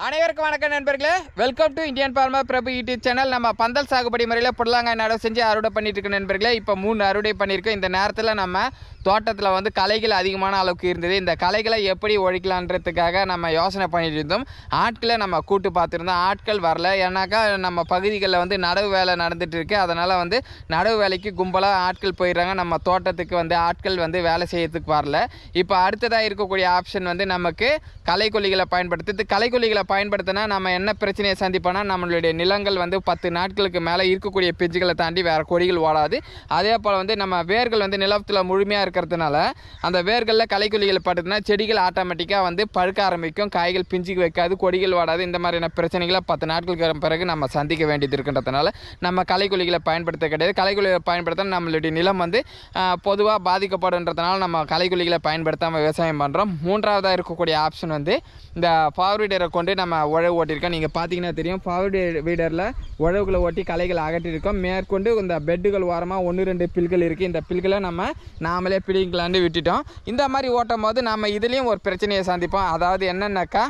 அனைவருக்கும் வணக்கம் நண்பர்களே. Welcome to Indian farmer Prabhu YouTube channel. நம்ம பந்தல் சாகுபடி முறையில் புடலங்காய் நடவு செஞ்சு அறுவடை பண்ணிட்டு இருக்க நண்பர்களே. இப்போ 3 அறுவடை பண்ணியிருக்கோம். இந்த நேரத்தில் நம்ம தோட்டத்தில் வந்து களைகள் அதிகமான அளவுக்கு இருந்தது. இந்த களைகளை எப்படி ஒழிக்கலான்றதுக்காக நம்ம யோசனை பண்ணிட்டு இருந்தோம். ஆட்களை நம்ம கூட்டு பார்த்துருந்தோம். ஆட்கள் வரல. ஏன்னாக்கா நம்ம பகுதிகளில் வந்து நடவு வேலை நடந்துட்டு இருக்கு. அதனால் வந்து நடவு வேலைக்கு கும்பலாக ஆட்கள் போயிடுறாங்க. நம்ம தோட்டத்துக்கு வந்து ஆட்கள் வந்து வேலை செய்யறதுக்கு வரல. இப்போ அடுத்ததாக இருக்கக்கூடிய ஆப்ஷன் வந்து நமக்கு களைக்கொல்லிகளை பயன்படுத்துறது. களைக்கொல்லிகளை பயன்படுத்தினா நம்ம என்ன பிரச்சனையை சந்திப்போனா, நம்மளுடைய நிலங்கள் வந்து 10 நாட்களுக்கு மேலே இருக்கக்கூடிய பிஞ்சுகளை தாண்டி வேறு கொடிகள் ஓடாது. அதே போல் வந்து நம்ம வேர்கள் வந்து நிலத்தில் முழுமையாக இருக்கிறதுனால அந்த வேர்களில் களைக்கொல்லிகள் படுத்துனா செடிகள் ஆட்டோமேட்டிக்காக வந்து பழுக்க ஆரம்பிக்கும். காய்கள் பிஞ்சுக்கு வைக்காது, கொடிகள் ஓடாது. இந்த மாதிரியான பிரச்சனைகளை 10 நாட்களுக்கு பிறகு நம்ம சந்திக்க வேண்டியது இருக்கின்றதுனால நம்ம களைக்கொல்லிகளை பயன்படுத்த கிடையாது. களைக்கொல்லிகளை பயன்படுத்த நம்மளுடைய நிலம் வந்து பொதுவாக பாதிக்கப்படுன்றதுனால நம்ம களைக்கொல்லிகளை பயன்படுத்தாமல் விவசாயம் பண்ணுறோம். மூன்றாவதாக இருக்கக்கூடிய ஆப்ஷன் வந்து இந்த பவர் வீடரை கொண்டு நம்ம உழவு ஓட்டியிருக்கோம். நீங்கள் பார்த்தீங்கன்னா தெரியும், பவர் வீடரில் உழவுகளை ஓட்டி களைகளை அகற்றிருக்கோம். மேற்கொண்டு இந்த பெட்டுகள் ஓரமாக 1-2 பில்கள் இருக்குது. இந்த பில்களை நாமளே பிடிங்கலான்னு விட்டுட்டோம். இந்த மாதிரி ஓட்டும் போது நம்ம இதுலேயும் ஒரு பிரச்சனையை சந்திப்போம். அதாவது என்னென்னாக்கா,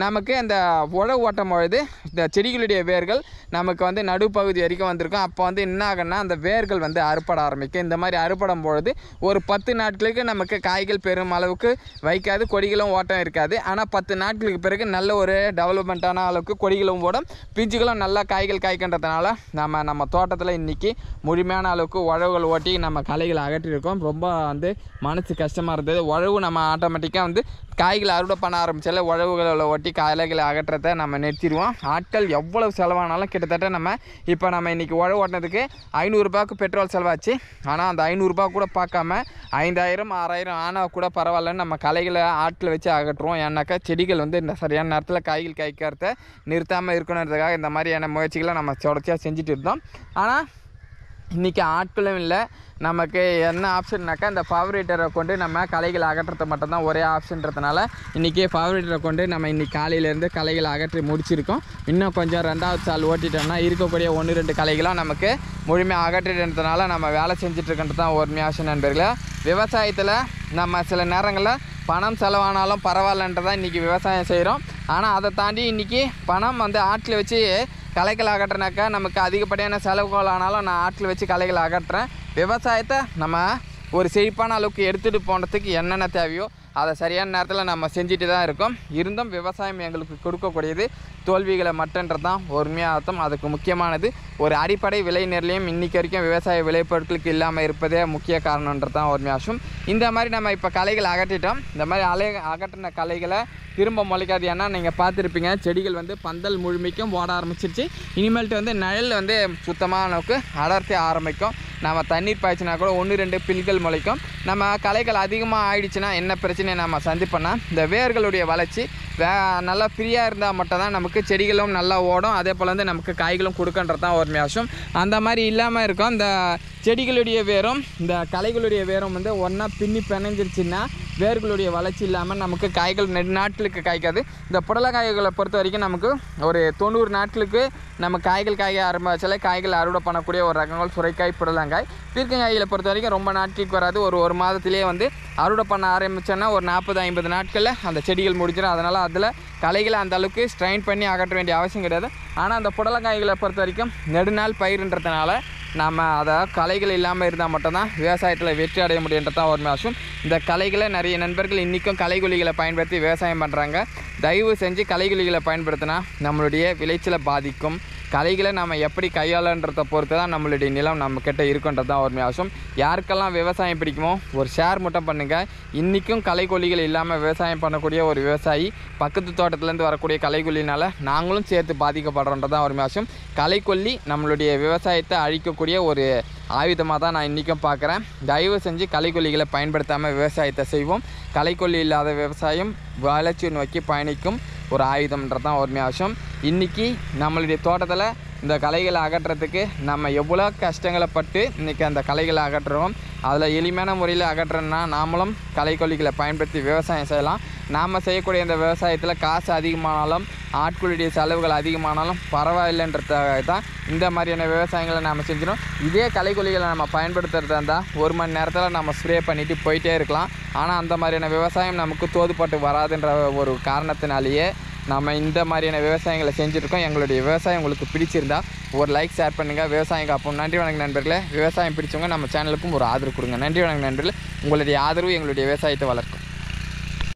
நமக்கு அந்த உழவு ஓட்டும் பொழுது இந்த செடிகளுடைய வேர்கள் நமக்கு வந்து நடுப்பகுதி வரைக்கும் வந்திருக்கும். அப்போ வந்து என்ன ஆகுன்னா, அந்த வேர்கள் வந்து அறுப்பட ஆரம்பிக்கும். இந்த மாதிரி அறுப்படும் பொழுது ஒரு 10 நாட்களுக்கு நமக்கு காய்கள் பெரும் அளவுக்கு வைக்காது, கொடிகளும் ஓட்டம் இருக்காது. ஆனால் 10 நாட்களுக்கு பிறகு நல்ல ஒரு டெவலப்மெண்ட்டான அளவுக்கு கொடிகளும் ஓடும், பிஞ்சுகளும் நல்லா காய்கள் காய்க்கின்றதுனால நம்ம தோட்டத்தில் இன்றைக்கி முழுமையான அளவுக்கு உழவுகள் ஓட்டி நம்ம களைகளை அகற்றியிருக்கோம். ரொம்ப வந்து மனசு கஷ்டமாக இருந்தது. உழவு நம்ம ஆட்டோமேட்டிக்காக வந்து காய்களை அறுவடை பண்ண ஆரம்பித்தால உழவுகளை ஓட்டி களைகளை அகற்றத்தை நம்ம நிறுத்திடுவோம். ஆட்கள் எவ்வளவு செலவானாலும் கிட்டத்தட்ட நம்ம இன்றைக்கி உழவு ஓட்டினதுக்கு 500 ரூபாய்க்கு பெட்ரோல் செலவாச்சு. ஆனால் அந்த 500 ரூபாய் கூட பார்க்காம 5000 6000 ஆனால் கூட பரவாயில்லன்னு நம்ம களைகளை ஆட்களை வச்சு அகற்றுவோம். ஏன்னாக்கா செடிகள் வந்து இந்த சரியான நேரத்தில் காய்கள் காய்க்கிறத நிறுத்தாமல் இருக்கணுன்றதுக்காக இந்த மாதிரியான முயற்சிகளை நம்ம தொடர்ச்சியாக செஞ்சுட்டு இருந்தோம். ஆனால் இன்றைக்கி ஆட்களும் இல்லை. நமக்கு என்ன ஆப்ஷன்னாக்கா, இந்த ஃபேவரேட்டரை கொண்டு நம்ம களைகளை அகற்றுறது மட்டும்தான் ஒரே ஆப்ஷன்றதுனால இன்றைக்கி ஃபேவரேட்டரை கொண்டு நம்ம இன்றைக்கி காலையிலேருந்து களைகளை அகற்றி முடிச்சிருக்கோம். இன்னும் கொஞ்சம் 2வது சால் ஓட்டிட்டோம்னா இருக்கக்கூடிய 1-2 களைகளும் நமக்கு முழுமையாக அகற்றின்றதுனால நம்ம வேலை செஞ்சிட்ருக்கின்றது தான் உண்மையாச நண்பர்களே. விவசாயத்தில் நம்ம சில நேரங்களில் பணம் செலவானாலும் பரவாயில்லன்றதான் இன்றைக்கி விவசாயம் செய்கிறோம். ஆனால் அதை தாண்டி இன்றைக்கி பணம் வந்து ஆட்களை வச்சு களைகளை அகற்றினாக்கா நமக்கு அதிகப்படியான செலவுகள் ஆனாலும் நான் ஆட்களை வச்சு களைகளை அகற்றுறேன். விவசாயத்தை நம்ம ஒரு செழிப்பான அளவுக்கு எடுத்துகிட்டு போனதுக்கு என்னென்ன தேவையோ அதை சரியான நேரத்தில் நம்ம செஞ்சுட்டு தான் இருக்கோம். இருந்தும் விவசாயம் எங்களுக்கு கொடுக்கக்கூடியது தோல்விகளை மட்டுன்றது தான் உண்மையாக அர்த்தம். அதுக்கு முக்கியமானது ஒரு அடிப்படை விலை நிர்ணயம் இன்றைக்கி வரைக்கும் விவசாய விளைபொருட்களுக்கு இல்லாமல் இருப்பதே முக்கிய காரணன்றது தான் உண்மையாகும். இந்த மாதிரி நம்ம இப்போ களைகளை அகற்றிட்டோம். இந்த மாதிரி அகற்றின களைகளை திரும்ப முளைக்காது. ஏன்னா நீங்கள் பார்த்துருப்பீங்க, செடிகள் வந்து பந்தல் முழுமைக்கும் ஓட ஆரம்பிச்சிருச்சு. இனிமேல்ட்டு வந்து நிழல் வந்து சுத்தமான அளவுக்கு அடர்த்தி ஆரம்பிக்கும். நம்ம தண்ணீர் பாய்ச்சினா கூட 1-2 பில்கள் முளைக்கும். நம்ம களைகள் அதிகமாக ஆயிடுச்சுன்னா என்ன பிரச்சனையை நம்ம சந்திப்போம்னா, இந்த வேர்களுடைய வளர்ச்சி நல்லா ஃப்ரீயாக இருந்தால் மட்டும்தான் நமக்கு செடிகளும் நல்லா ஓடும். அதே போல் வந்து நமக்கு காய்களும் கொடுக்கன்றது தான் உண்மையாகும். அந்த மாதிரி இல்லாமல் இருக்கும். இந்த செடிகளுடைய வேரும் இந்த களைகளுடைய வேரும் வந்து ஒன்றா பின்னி பிணைஞ்சிருச்சுன்னா வேர்களுடைய வளர்ச்சி இல்லாமல் நமக்கு காய்கள் நெடுநாட்களுக்கு காய்க்காது. இந்த புடலங்காய்களை பொறுத்த வரைக்கும் நமக்கு ஒரு 90 நாட்களுக்கு நம்ம காய்கள் காய்க ஆரம்பிச்சாலே காய்கள் அறுவடை பண்ணக்கூடிய ஒரு ரகங்கள் சுரைக்காய், புடலங்காய். பீர்க்கங்காய்களை பொறுத்த வரைக்கும் ரொம்ப நாட்களுக்கு வராது. ஒரு மாதத்திலே வந்து அறுவடை பண்ண ஆரம்பித்தோன்னா ஒரு 40-50 நாட்களில் அந்த செடிகள் முடிஞ்சிடும். அதனால் அதில் களைகளை அந்த அளவுக்கு ஸ்ட்ரெயின் பண்ணி அகற்ற வேண்டிய அவசியம் கிடையாது. ஆனால் அந்த புடலங்காய்களை பொறுத்த வரைக்கும் நெடுநாள் பயிர்ன்றதுனால நம்ம அதை களைகள் இல்லாமல் இருந்தால் மட்டும்தான் விவசாயத்தில் வெற்றி அடைய முடியுன்றது தான் உண்மையாகும். இந்த களைகளை நிறைய நண்பர்கள் இன்றைக்கும் களைக்கொல்லிகளை பயன்படுத்தி விவசாயம் பண்ணுறாங்க. தயவு செஞ்சு களைக்கொல்லிகளை பயன்படுத்தினா நம்மளுடைய விளைச்சலை பாதிக்கும். களைகளை நம்ம எப்படி கையாளன்றதை பொறுத்து தான் நம்மளுடைய நிலம் நம்மக்கிட்ட இருக்குன்றது தான் உண்மையாகும். யாருக்கெல்லாம் விவசாயம் பிடிக்குமோ ஒரு ஷேர் மட்டும் பண்ணுங்கள். இன்றைக்கும் களைக்கொல்லிகள் இல்லாமல் விவசாயம் பண்ணக்கூடிய ஒரு விவசாயி பக்கத்து தோட்டத்துலேருந்து வரக்கூடிய களைக்கொல்லினால் நாங்களும் சேர்த்து பாதிக்கப்படுறோன்றது தான் உண்மையாகும். களைக்கொல்லி நம்மளுடைய விவசாயத்தை அழிக்கக்கூடிய ஒரு ஆயுதமாக தான் நான் இன்றைக்கும் பார்க்குறேன். தயவு செஞ்சு களைக்கொல்லிகளை பயன்படுத்தாமல் விவசாயத்தை செய்வோம். களைக்கொல்லி இல்லாத விவசாயம் வளர்ச்சியை நோக்கி பயணிக்கும் ஒரு ஆயுதம்ன்றது தான் உண்மையாகும். இன்றைக்கி நம்மளுடைய தோட்டத்தில் இந்த களைகளை அகற்றுறதுக்கு நம்ம எவ்வளோ கஷ்டங்களை பட்டு இன்றைக்கி அந்த களைகளை அகற்றுறோம். அதில் எளிமையான முறையில் அகற்றுறோன்னா நாமளும் களைக்கொல்லிகளை பயன்படுத்தி விவசாயம் செய்யலாம். நாம் செய்யக்கூடிய இந்த விவசாயத்தில் காசு அதிகமானாலும் ஆட்களுடைய செலவுகள் அதிகமானாலும் பரவாயில்லைன்றதுக்காக தான் இந்த மாதிரியான விவசாயங்களை நாம் செஞ்சிடும். இதே களைக்கொல்லிகளை நம்ம பயன்படுத்துகிறதா இருந்தால் 1 மணி நேரத்தில் நம்ம ஸ்ப்ரே பண்ணிவிட்டு போயிட்டே இருக்கலாம். ஆனால் அந்த மாதிரியான விவசாயம் நமக்கு தோதுப்பட்டு வராதுன்ற ஒரு காரணத்தினாலேயே நம்ம இந்த மாதிரியான விவசாயங்களை செஞ்சுருக்கோம். எங்களுடைய விவசாயம் உங்களுக்கு பிடிச்சிருந்தா ஒரு லைக் ஷேர் பண்ணுங்கள். விவசாயம் காப்போம். நன்றி வணக்கம் நண்பர்களே. விவசாயம் பிடிச்சவங்க நம்ம சேனலுக்கும் ஒரு ஆதரவு கொடுங்க. நன்றி வணக்கம் நண்பர்களே. உங்களுடைய ஆதரவு எங்களுடைய விவசாயத்தை வளர்க்கும்.